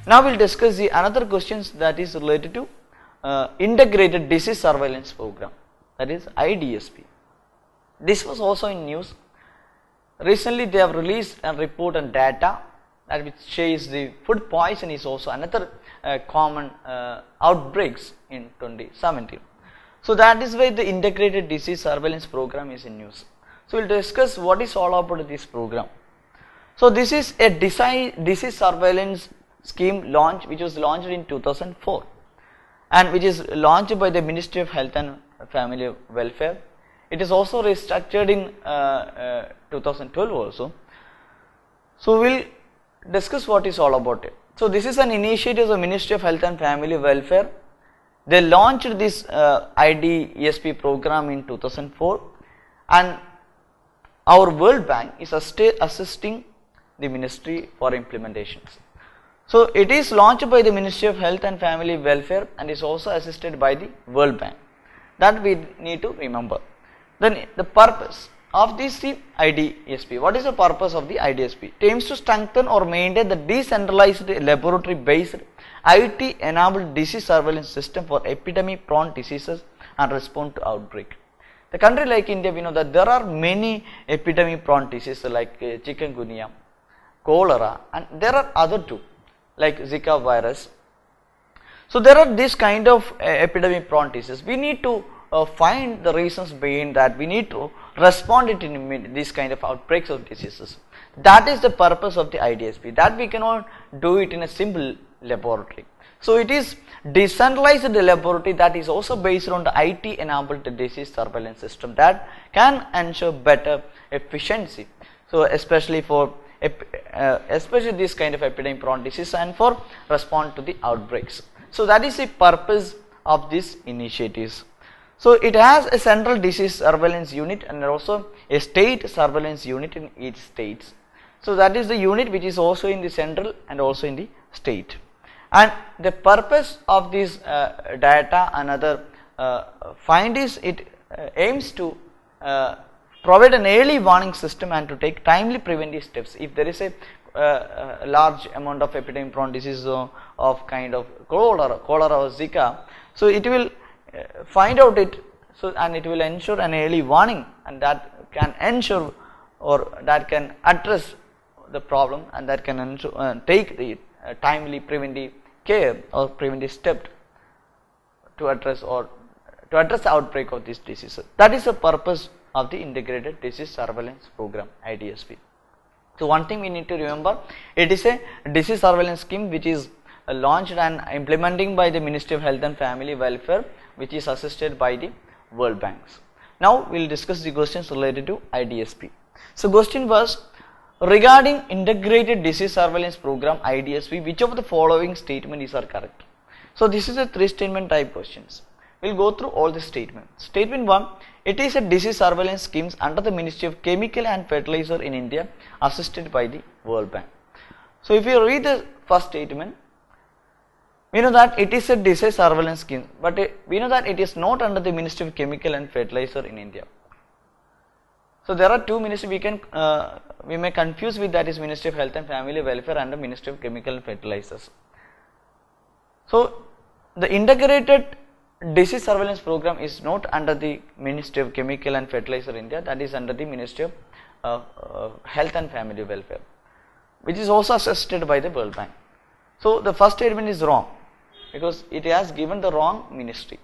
Now we will discuss the another questions that is related to integrated disease surveillance program, that is IDSP. This was also in news. Recently they have released a report and data that which says the food poison is also another common outbreaks in 2017. So that is why the integrated disease surveillance program is in news. So we will discuss what is all about this program. So this is a disease surveillance scheme which was launched in 2004 and which is launched by the Ministry of Health and Family Welfare. It is also restructured in 2012 also. So we will discuss what is all about it. So this is an initiative of the Ministry of Health and Family Welfare. They launched this IDSP program in 2004 and our World Bank is assisting the ministry for implementations. So it is launched by the Ministry of Health and Family Welfare and is also assisted by the World Bank. That we need to remember. Then the purpose of this IDSP. What is the purpose of the IDSP? It aims to strengthen or maintain the decentralized laboratory based IT enabled disease surveillance system for epidemic prone diseases and respond to outbreak. The country like India, we know that there are many epidemic prone diseases like chikungunya, cholera, and there are other two like Zika virus. So there are this kind of epidemic prone diseases. We need to find the reasons behind that. We need to respond it in this kind of outbreaks of diseases. That is the purpose of the IDSP. That we cannot do it in a simple laboratory. So it is decentralized laboratory that is also based on the IT enabled disease surveillance system that can ensure better efficiency. So especially for especially this kind of epidemic prone disease and for respond to the outbreaks. So that is the purpose of these initiatives. So it has a central disease surveillance unit and also a state surveillance unit in each states. So that is the unit which is also in the central and also in the state. And the purpose of this data and other find is it aims to provide an early warning system and to take timely preventive steps. If there is a large amount of epidemic prone disease of kind of cholera or Zika, so it will find out it, so and it will ensure an early warning, and that can ensure or that can address the problem, and that can ensure, take the timely preventive care or preventive step to address the outbreak of this disease. That is the purpose of the integrated disease surveillance program IDSP. So one thing we need to remember, it is a disease surveillance scheme which is launched and implementing by the Ministry of Health and Family Welfare, which is assisted by the World Banks. Now we will discuss the questions related to IDSP. So question was, regarding integrated disease surveillance program IDSP, which of the following statements are correct? So this is a 3 statement type questions. We will go through all the statements. Statement 1, it is a disease surveillance schemes under the Ministry of Chemical and Fertilizer in India, assisted by the World Bank. So if you read the first statement, we know that it is a disease surveillance scheme, but we know that it is not under the Ministry of Chemical and Fertilizer in India. So there are two ministries we may confuse with, that is Ministry of Health and Family Welfare and the Ministry of Chemical and Fertilizers. So the integrated disease surveillance program is not under the Ministry of Chemical and Fertilizer India, that is under the Ministry of Health and Family Welfare, which is also assisted by the World Bank. So the first statement is wrong because it has given the wrong ministry.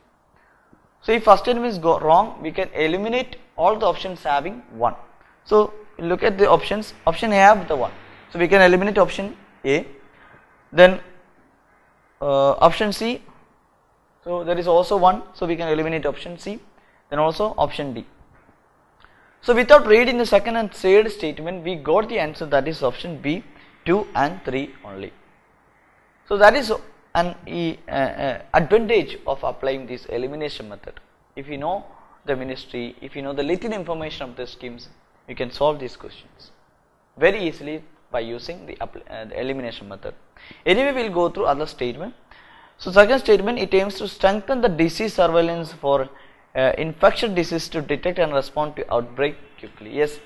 So if first statement is wrong, we can eliminate all the options having 1. So look at the options. Option A have the 1. So we can eliminate option A. Then option C. So there is also 1. So we can eliminate option C. Then also option D. So without reading the second and third statement, we got the answer, that is option B, 2 and 3 only. So that is an advantage of applying this elimination method. If you know the ministry, if you know the little information of the schemes, you can solve these questions very easily by using the elimination method. Anyway, we will go through other statement. So second statement, it aims to strengthen the disease surveillance for infectious disease to detect and respond to outbreak quickly. Yes,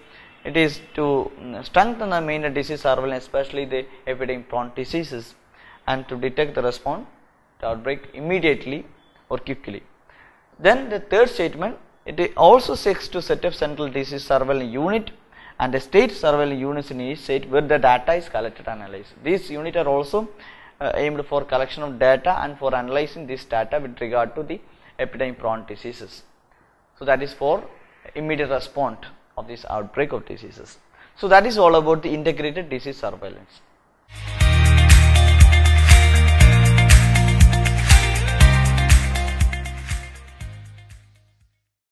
it is to strengthen the main disease surveillance, especially the epidemic prone diseases, and to detect the response to outbreak immediately or quickly. Then the third statement, it also seeks to set up central disease surveillance unit and the state surveillance units in each state where the data is collected and analyzed. These units are also aimed for collection of data and for analyzing this data with regard to the epidemic prone diseases. So that is for immediate response of this outbreak of diseases. So that is all about the integrated disease surveillance.